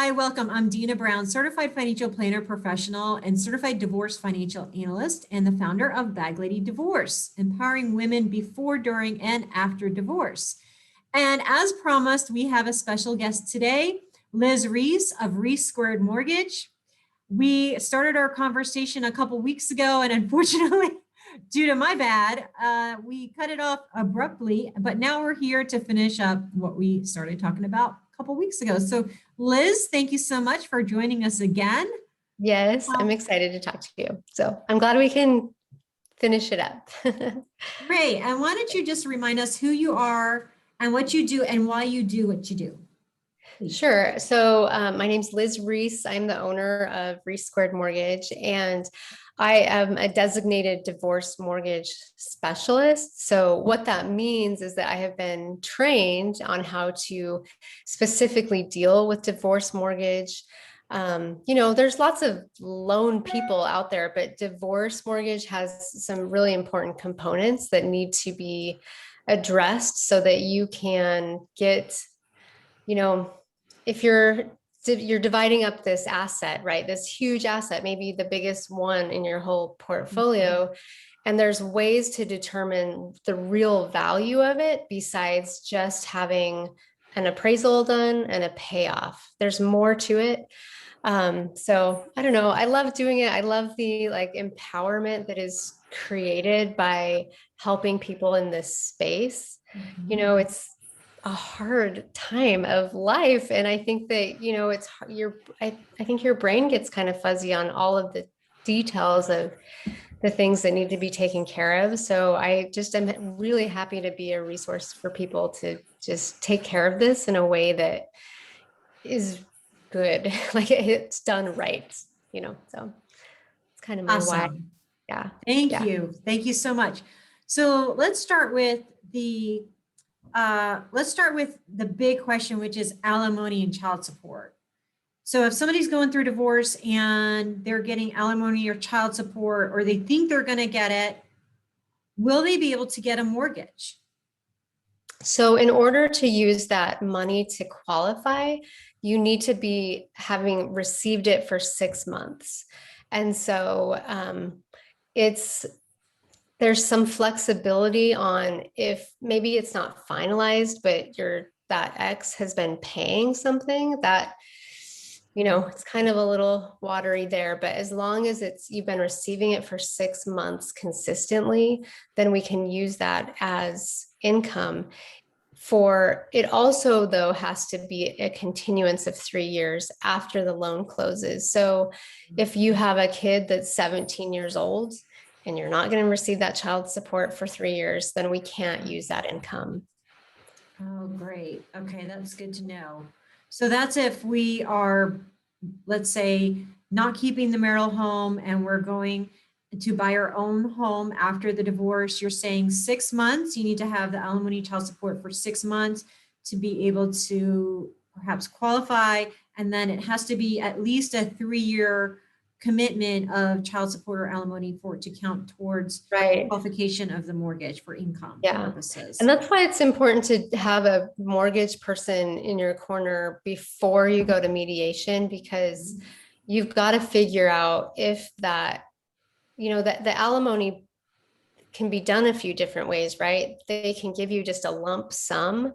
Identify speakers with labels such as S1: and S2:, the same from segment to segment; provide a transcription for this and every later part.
S1: Hi, welcome. I'm Dina Brown, certified financial planner professional and certified divorce financial analyst and the founder of Bag Lady Divorce, empowering women before, during, and after divorce. And as promised, we have a special guest today, Liz Reese of ReeseSquared Mortgage. We started our conversation a couple weeks ago, and unfortunately, due to my bad, we cut it off abruptly, but now we're here to finish up what we started talking about a couple weeks ago. So Liz, thank you so much for joining us again.
S2: Yes, I'm excited to talk to you. So I'm glad we can finish it up.
S1: Great. And why don't you just remind us who you are and what you do and why you do what you do? Please.
S2: Sure. So my name's Liz Reese. I'm the owner of ReeseSquared Mortgage, and I am a designated divorce mortgage specialist. So what that means is that I have been trained on how to specifically deal with divorce mortgage. There's lots of loan people out there, but divorce mortgage has some really important components that need to be addressed so that you can get, if you're dividing up this asset, right? This huge asset, maybe the biggest one in your whole portfolio. And there's ways to determine the real value of it besides just having an appraisal done and a payoff. There's more to it. So I don't know. I love doing it. I love the empowerment that is created by helping people in this space. It's a hard time of life. And I think that, I think your brain gets kind of fuzzy on all of the details of the things that need to be taken care of. So I just am really happy to be a resource for people to just take care of this in a way that is good, like it's done right, so it's kind of my why. Yeah.
S1: Thank you. Thank you so much. So let's start with the big question, which is alimony and child support. So if somebody's going through divorce and they're getting alimony or child support, or they think they're going to get it, will they be able to get a mortgage?
S2: So in order to use that money to qualify, you need to be having received it for 6 months. And so there's some flexibility on if maybe it's not finalized, but that ex has been paying something that, it's kind of a little watery there, but as long as you've been receiving it for 6 months consistently, then we can use that as income. For it also, though, has to be a continuance of 3 years after the loan closes. So if you have a kid that's 17 years old and you're not going to receive that child support for 3 years, then we can't use that income.
S1: Oh, great. Okay, that's good to know. So that's if we are, let's say, not keeping the marital home and we're going to buy our own home after the divorce. You're saying 6 months, you need to have the alimony child support for 6 months to be able to perhaps qualify. And then it has to be at least a 3-year commitment of child support or alimony for it to count towards qualification of the mortgage for income purposes.
S2: And that's why it's important to have a mortgage person in your corner before you go to mediation, because you've got to figure out if that, that the alimony can be done a few different ways, right? They can give you just a lump sum,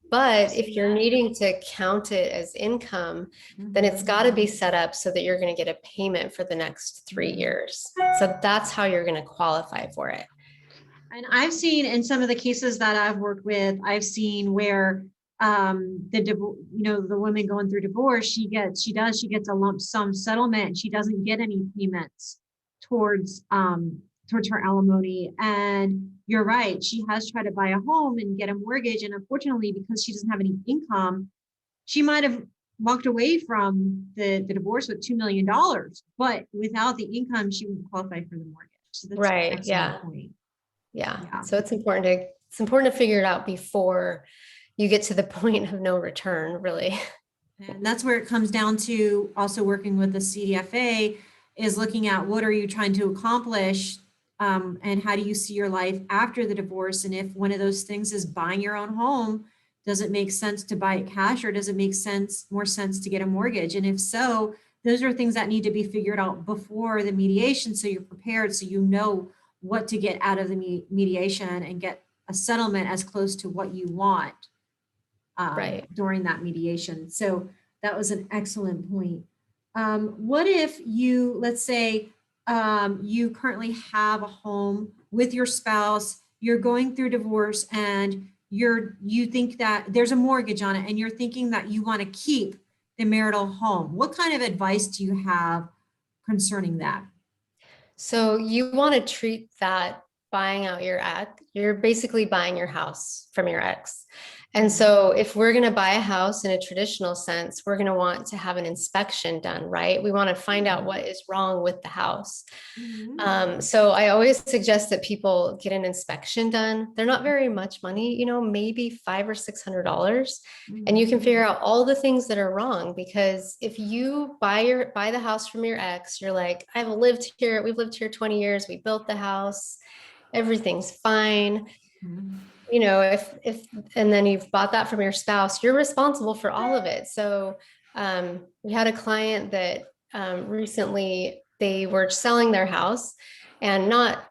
S2: but if you're needing to count it as income, then it's got to be set up so that you're going to get a payment for the next 3 years. So that's how you're going to qualify for it.
S1: And I've seen in some of the cases that I've worked with, I've seen where the woman going through divorce, she gets a lump sum settlement and she doesn't get any payments towards her alimony. And you're right, she has tried to buy a home and get a mortgage, and unfortunately, because she doesn't have any income, she might have walked away from the divorce with $2 million, but without the income, she wouldn't qualify for the mortgage. So that's
S2: right.
S1: Point.
S2: Yeah. So it's important to figure it out before you get to the point of no return, really.
S1: And that's where it comes down to also working with the CDFA, is looking at what are you trying to accomplish, and how do you see your life after the divorce? And if one of those things is buying your own home, Does it make sense to buy it cash, or does it make more sense to get a mortgage? And if so, those are things that need to be figured out before the mediation, so you're prepared, so you know what to get out of the mediation and get a settlement as close to what you want
S2: Right.
S1: during that mediation. So that was an excellent point. What if you, let's say, you currently have a home with your spouse, you're going through divorce, and you think that there's a mortgage on it, and you're thinking that you want to keep the marital home. What kind of advice do you have concerning that?
S2: So you want to treat that buying out your ex, you're basically buying your house from your ex. And so if we're going to buy a house in a traditional sense, we're going to want to have an inspection done, right? We want to find out what is wrong with the house.
S1: Mhm.
S2: So I always suggest that people get an inspection done. They're not very much money, maybe $500 or $600, and you can
S1: Mhm.
S2: figure out all the things that are wrong. Because if you buy the house from your ex, you're like, we've lived here 20 years, we built the house, everything's fine.
S1: Mhm.
S2: If and then you've bought that from your spouse, you're responsible for all of it. So we had a client that recently they were selling their house, and not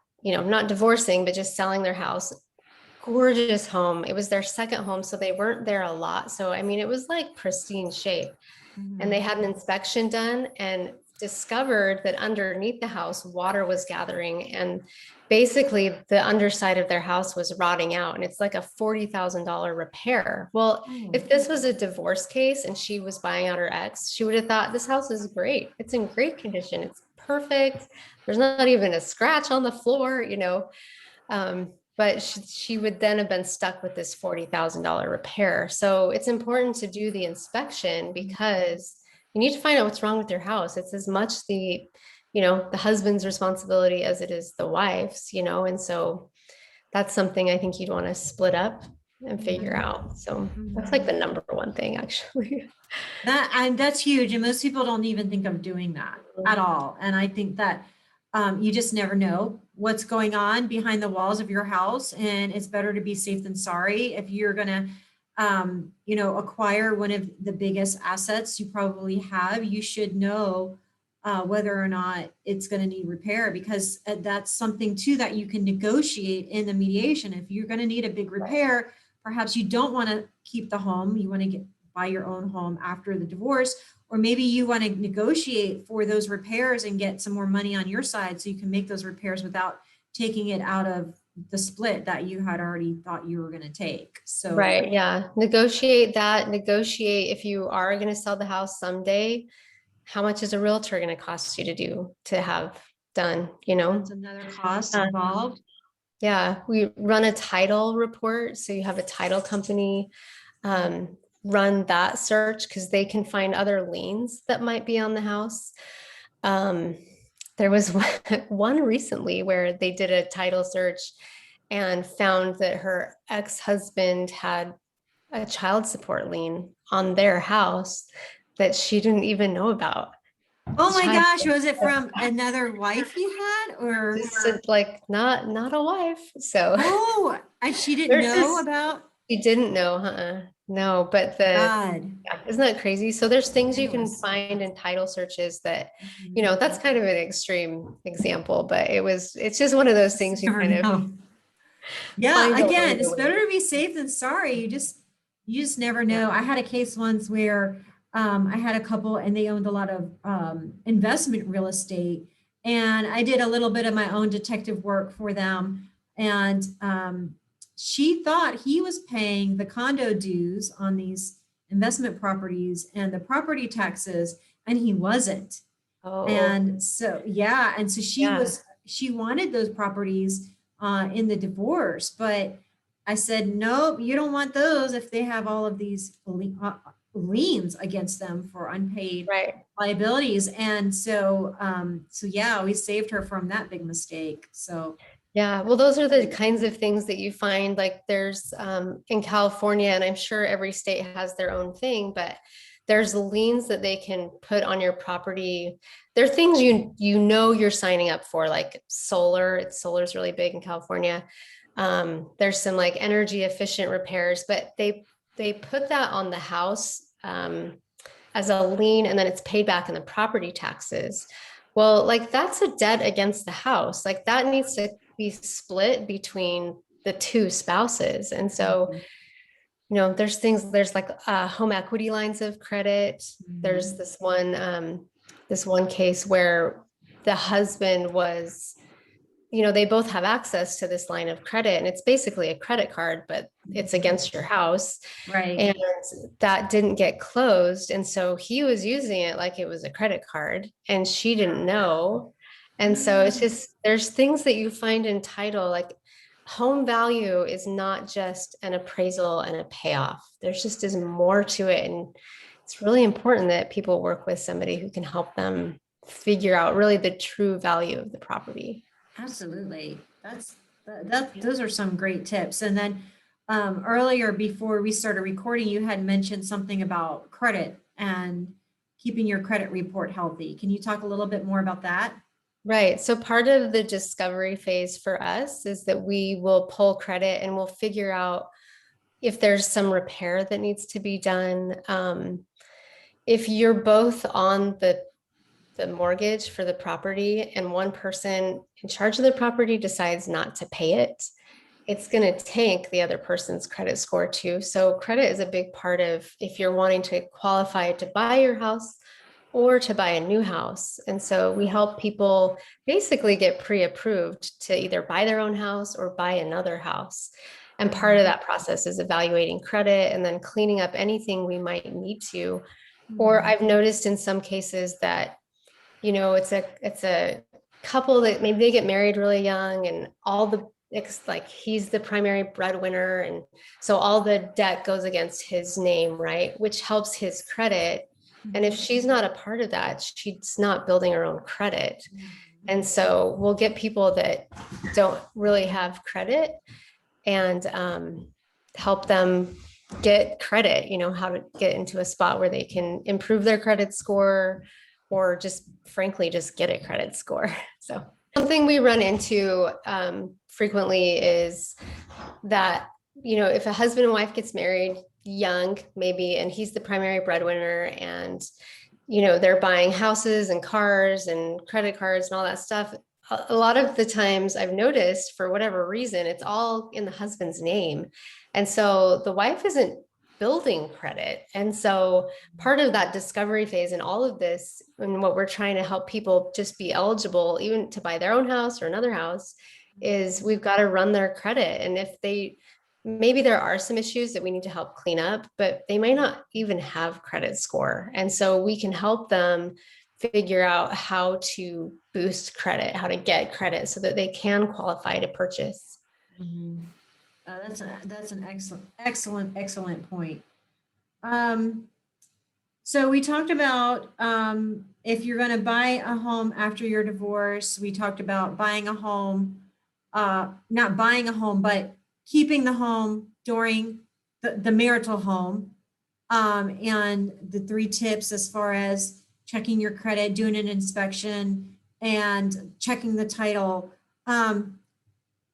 S2: divorcing, but just selling their house. Gorgeous home. It was their second home, so they weren't there a lot. So I mean, it was like pristine shape. And they
S1: Mhm.
S2: had an inspection done and discovered that underneath the house, water was gathering, and basically the underside of their house was rotting out, and it's like a $40,000 repair. Well,
S1: Oh.
S2: if this was a divorce case and she was buying out her ex, she would have thought, this house is great, it's in great condition, it's perfect, there's not even a scratch on the floor. But she would then have been stuck with this $40,000 repair. So it's important to do the inspection, because you need to find out what's wrong with your house. It's as much the husband's responsibility as it is the wife's. And so that's something I think you'd want to split up and figure
S1: Mhm.
S2: out. So that's like the
S1: Mhm.
S2: number one thing, actually.
S1: That's huge, and most people don't even think of doing that at all. And I think that you just never know what's going on behind the walls of your house, and it's better to be safe than sorry. If you're gonna, acquire one of the biggest assets you probably have, you should know whether or not it's going to need repair, because that's something too that you can negotiate in the mediation. If you're going to need a big repair, perhaps you don't want to keep the home, you want to buy your own home after the divorce, or maybe you want to negotiate for those repairs and get some more money on your side so you can make those repairs without taking it out of the split that you had already thought you were going to take. So,
S2: Right. Yeah. Negotiate that. Negotiate if you are going to sell the house someday, how much is a realtor going to cost you to have done,
S1: that's another cost
S2: Um,
S1: involved.
S2: yeah, we run a title report. So you have a title company run that search, because they can find other liens that might be on the house. Um, there was one recently where they did a title search and found that her ex-husband had a child support lien on their house that she didn't even know about.
S1: Oh my
S2: Child,
S1: gosh, was it from another wife he had, or?
S2: just like not a wife. So
S1: Oh, and she didn't
S2: there's
S1: know
S2: this,
S1: about?
S2: she didn't know, no, but
S1: God,
S2: yeah, isn't that crazy? So there's things you can
S1: scandalous.
S2: find in title searches that,
S1: Mhm.
S2: that's kind of an extreme example, but it's just one of those things
S1: Just
S2: you
S1: never
S2: kind of
S1: know. Yeah,
S2: find along
S1: again,
S2: the
S1: it's better
S2: way.
S1: to be safe than sorry. You just never know. I had a case once where I had a couple and they owned a lot of investment real estate, and I did a little bit of my own detective work for them. And she thought he was paying the condo dues on these investment properties and the property taxes, and he wasn't.
S2: Oh,
S1: And so, yeah, and so
S2: yeah,
S1: she wanted those properties in the divorce, but I said, nope, you don't want those if they have all of these liens against them for unpaid
S2: right.
S1: liabilities. And so yeah, we saved her from that big mistake. So,
S2: Yeah, well, those are the kinds of things that you find, like there's in California, and I'm sure every state has their own thing, but there's liens that they can put on your property. There are things you're signing up for, like solar. Solar is really big in California. There's some like energy efficient repairs, but they put that on the house as a lien, and then it's paid back in the property taxes. Well, like that's a debt against the house. Like that needs to be split between the two spouses. And so, there's things, there's like home equity lines of credit. There's this one case where the husband was, they both have access to this line of credit, and it's basically a credit card, but it's against your house.
S1: Right.
S2: And that didn't get closed. And so he was using it like it was a credit card, and she didn't know. And so it's just, there's things that you find in title, like home value is not just an appraisal and a payoff. There's just is more to it. And it's really important that people work with somebody who can help them figure out really the true value of the property.
S1: Absolutely. Those are some great tips. And then earlier, before we started recording, you had mentioned something about credit and keeping your credit report healthy. Can you talk a little bit more about that?
S2: Right. So part of the discovery phase for us is that we will pull credit and we'll figure out if there's some repair that needs to be done. If you're both on the mortgage for the property and one person in charge of the property decides not to pay it, it's going to tank the other person's credit score too. So credit is a big part of if you're wanting to qualify to buy your house or to buy a new house. And so we help people basically get pre-approved to either buy their own house or buy another house. And part of that process is evaluating credit and then cleaning up anything we might need to. Or I've noticed in some cases that it's a couple that maybe they get married really young, and it's like he's the primary breadwinner. And so all the debt goes against his name, right? Which helps his credit. And if she's not a part of that, she's not building her own credit. And so we'll get people that don't really have credit and help them get credit, how to get into a spot where they can improve their credit score, or just frankly, just get a credit score. So something we run into frequently is that, if a husband and wife gets married young, maybe, and he's the primary breadwinner, and, they're buying houses and cars and credit cards and all that stuff. A lot of the times I've noticed, for whatever reason, it's all in the husband's name. And so the wife isn't building credit. And so part of that discovery phase and all of this, and what we're trying to help people just be eligible, even to buy their own house or another house, is we've got to run their credit. And if maybe there are some issues that we need to help clean up, but they may not even have credit score. And so we can help them figure out how to boost credit, how to get credit so that they can qualify to purchase.
S1: Mm-hmm. That's an excellent point. So we talked about if you're going to buy a home after your divorce. We talked about buying a home, not buying a home, but keeping the home during the marital home, and the 3 tips as far as checking your credit, doing an inspection, and checking the title.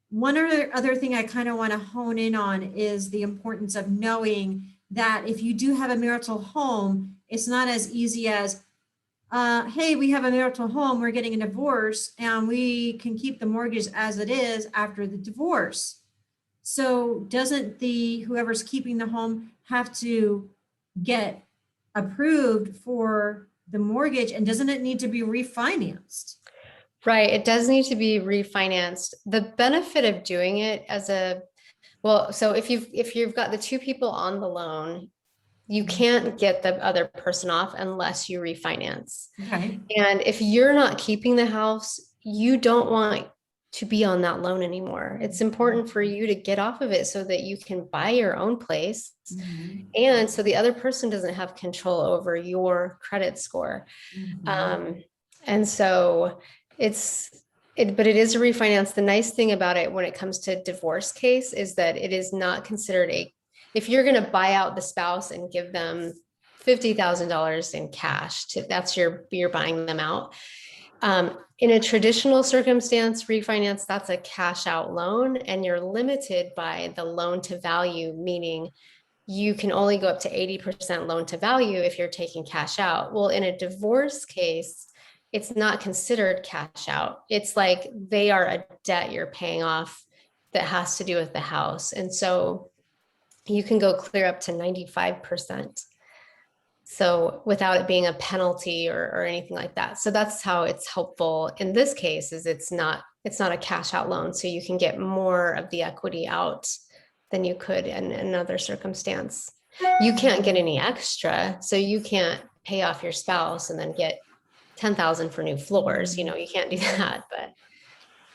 S1: One other thing I kind of want to hone in on is the importance of knowing that if you do have a marital home, it's not as easy as, hey, we have a marital home, we're getting a divorce, and we can keep the mortgage as it is after the divorce. So doesn't whoever's keeping the home have to get approved for the mortgage, and doesn't it need to be refinanced?
S2: Right. It does need to be refinanced. The benefit of doing it so if you've got the 2 people on the loan, you can't get the other person off unless you refinance.
S1: Okay.
S2: And if you're not keeping the house, you don't want to be on that loan anymore. It's important for you to get off of it so that you can buy your own place. Mm-hmm. And so the other person doesn't have control over your credit score. Mm-hmm. And so but it is a refinance. The nice thing about it when it comes to divorce case is that it is not considered if you're going to buy out the spouse and give them $50,000 in cash, you're buying them out. In a traditional circumstance, refinance, that's a cash out loan, and you're limited by the loan to value, meaning you can only go up to 80% loan to value if you're taking cash out. Well, in a divorce case, it's not considered cash out. It's like they are a debt you're paying off that has to do with the house. And so you can go clear up to 95%. So without it being a penalty or anything like that. So that's how it's helpful in this case, is it's not a cash out loan. So you can get more of the equity out than you could in another circumstance. You can't get any extra. So you can't pay off your spouse and then get 10,000 for new floors. You can't do that, but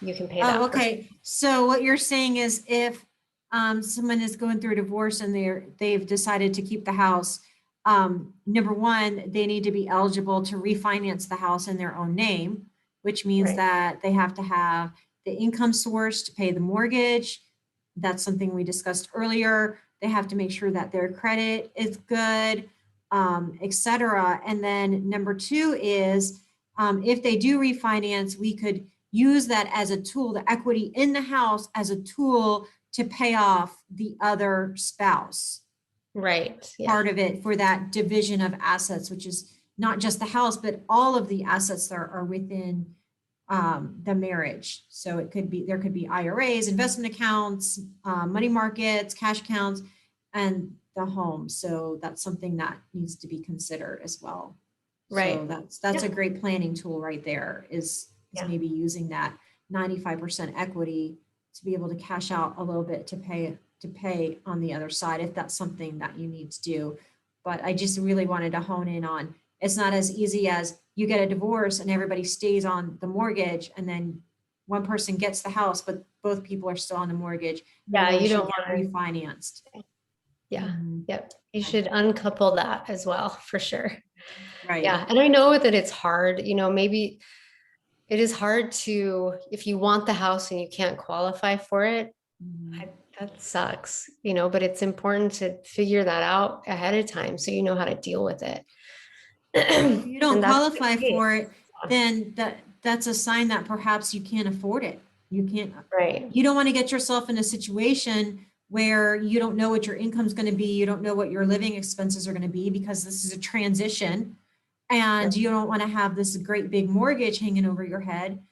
S2: you can pay that.
S1: Oh, okay. So what you're saying is if someone is going through a divorce and they've decided to keep the house, number one, they need to be eligible to refinance the house in their own name, which means
S2: Right.
S1: that they have to have the income source to pay the mortgage. That's something we discussed earlier. They have to make sure that their credit is good, et cetera. And then number two is if they do refinance, we could use that as a tool, the equity in the house as a tool to pay off the other spouse.
S2: Right. Yeah.
S1: Part of it for that division of assets, which is not just the house, but all of the assets that are within the marriage. So there could be IRAs, investment accounts, money markets, cash accounts, and the home. So that's something that needs to be considered as well.
S2: Right.
S1: So that's a great planning tool right there, is maybe using that 95% equity to be able to cash out a little bit to pay on the other side, if that's something that you need to do. But I just really wanted to hone in on, it's not as easy as you get a divorce and everybody stays on the mortgage, and then one person gets the house, but both people are still on the mortgage.
S2: Yeah, you don't
S1: get
S2: want
S1: refinanced.
S2: Yeah.
S1: Mhm.
S2: Yep. You should uncouple that as well, for sure.
S1: Right.
S2: Yeah. And I know that it's hard, maybe it is hard if you want the house and you can't qualify for it,
S1: Mhm.
S2: that sucks, but it's important to figure that out ahead of time so you know how to deal with it.
S1: If you don't
S2: And that's
S1: qualify
S2: okay.
S1: for it, then that's a sign that perhaps you can't afford it.
S2: Right.
S1: You don't want to get yourself in a situation where you don't know what your income's going to be, you don't know what your living expenses are going to be, because this is a transition, and you don't want to have this great big mortgage hanging over your head,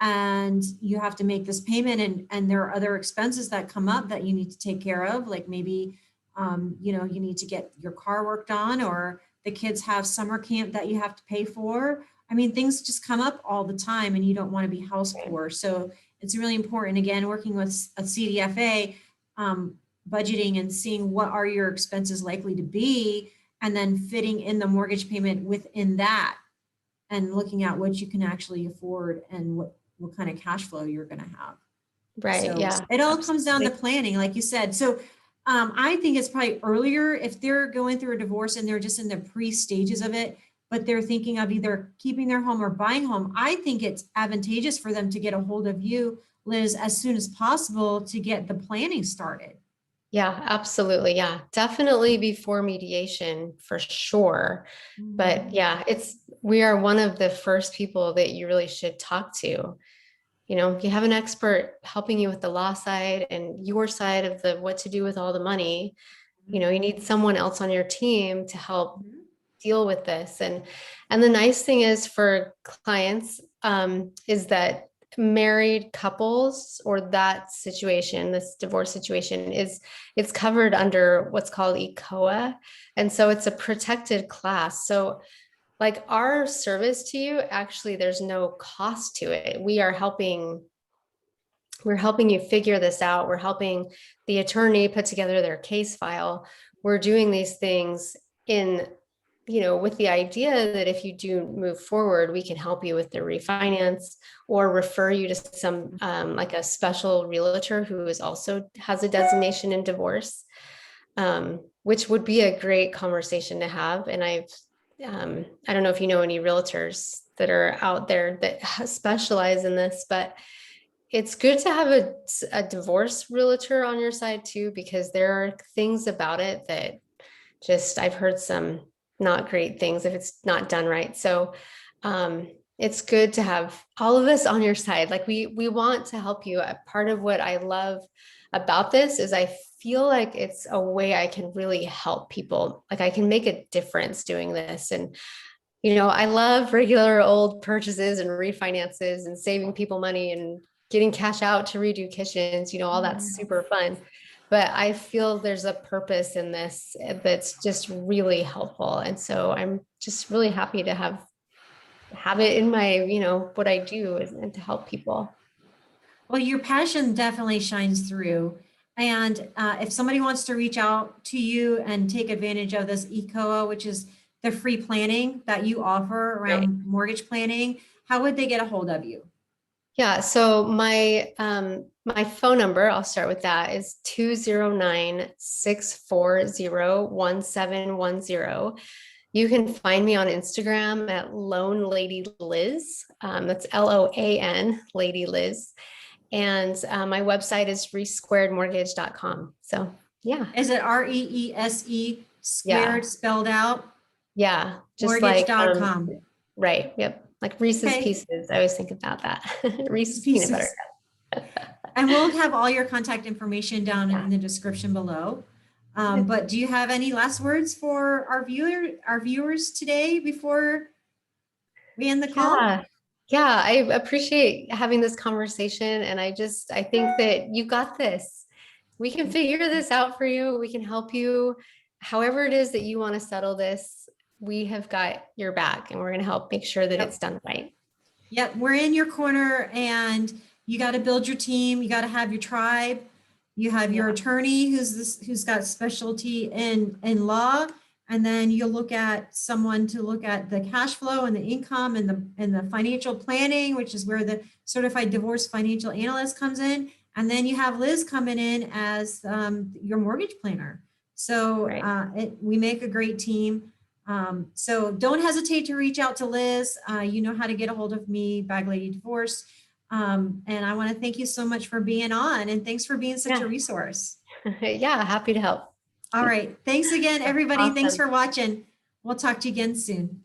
S1: and you have to make this payment, and there are other expenses that come up that you need to take care of, like maybe you need to get your car worked on, or the kids have summer camp that you have to pay for. I mean, things just come up all the time, and you don't want to be house poor. So it's really important, again, working with a CDFA, budgeting and seeing what are your expenses likely to be, and then fitting in the mortgage payment within that, and looking at what you can actually afford and what kind of cash flow you're going to have.
S2: Right.
S1: So
S2: Yeah.
S1: it all comes down to
S2: Absolutely.
S1: planning, like you said. So I think it's probably earlier if they're going through a divorce and they're just in the pre-stages of it, but they're thinking of either keeping their home or buying home. I think it's advantageous for them to get a hold of you, Liz, as soon as possible to get the planning started.
S2: Yeah, absolutely. Yeah, definitely before mediation for sure. But yeah, we are one of the first people that you really should talk to. You have an expert helping you with the law side and your side of the what to do with all the money. You need someone else on your team to help deal with this. And the nice thing is for clients is that married couples, or that situation, this divorce situation, it's covered under what's called ECOA. And so it's a protected class. So like our service to you, actually, there's no cost to it. We're helping you figure this out. We're helping the attorney put together their case file. We're doing these things with the idea that if you do move forward, we can help you with the refinance or refer you to some like a special realtor who has a designation in divorce, which would be a great conversation to have. And I don't know if you know any realtors that are out there that specialize in this, but it's good to have a divorce realtor on your side too, because there are things about it that I've heard some not great things if it's not done right. So it's good to have all of this on your side. Like we want to help you. Part of what I love about this is I feel like it's a way I can really help people. Like I can make a difference doing this. And, I love regular old purchases and refinances and saving people money and getting cash out to redo kitchens, all that's super fun. But I feel there's a purpose in this that's just really helpful. And so I'm just really happy to have it in my, what I do and to help people.
S1: Well, your passion definitely shines through. And if somebody wants to reach out to you and take advantage of this ECOA, which is the free planning that you offer
S2: Right.
S1: around mortgage planning, how would they get a hold of you?
S2: Yeah, so my phone number, I'll start with that, is 209-640-1710. You can find me on Instagram at Lone Lady Liz. That's LOAN, Lady Liz. And my website is reesquaredmortgage.com. So yeah,
S1: Is it REESE
S2: yeah,
S1: squared spelled out?
S2: yeah. Just like
S1: Mortgage.com.
S2: right, yep. Like Reese's
S1: Okay.
S2: Pieces. I always think about that.
S1: Reese's
S2: Reese's peanut butter.
S1: Pieces. And we'll have all your contact information down
S2: Yeah.
S1: in the description below. But do you have any last words for our viewers today before we end the call?
S2: Yeah. Yeah, I appreciate having this conversation. And I think that you got this. We can figure this out for you. We can help you. However it is that you want to settle this, we have got your back and we're going to help make sure that it's
S1: Yep.
S2: done right.
S1: Yep. We're in your corner, and you got to build your team. You got to have your tribe. You have your
S2: Yeah.
S1: attorney who's got specialty in law. And then you'll look at someone to look at the cash flow and the income and the financial planning, which is where the certified divorce financial analyst comes in. And then you have Liz coming in as your mortgage planner. So
S2: Right.
S1: we make a great team. So don't hesitate to reach out to Liz. You know how to get a hold of me, Bag Lady Divorce. And I want to thank you so much for being on, and thanks for being such a
S2: Yeah.
S1: resource.
S2: Yeah. Happy to help.
S1: All right. Thanks again, everybody. Thanks
S2: Awesome.
S1: for watching. We'll talk to you again soon.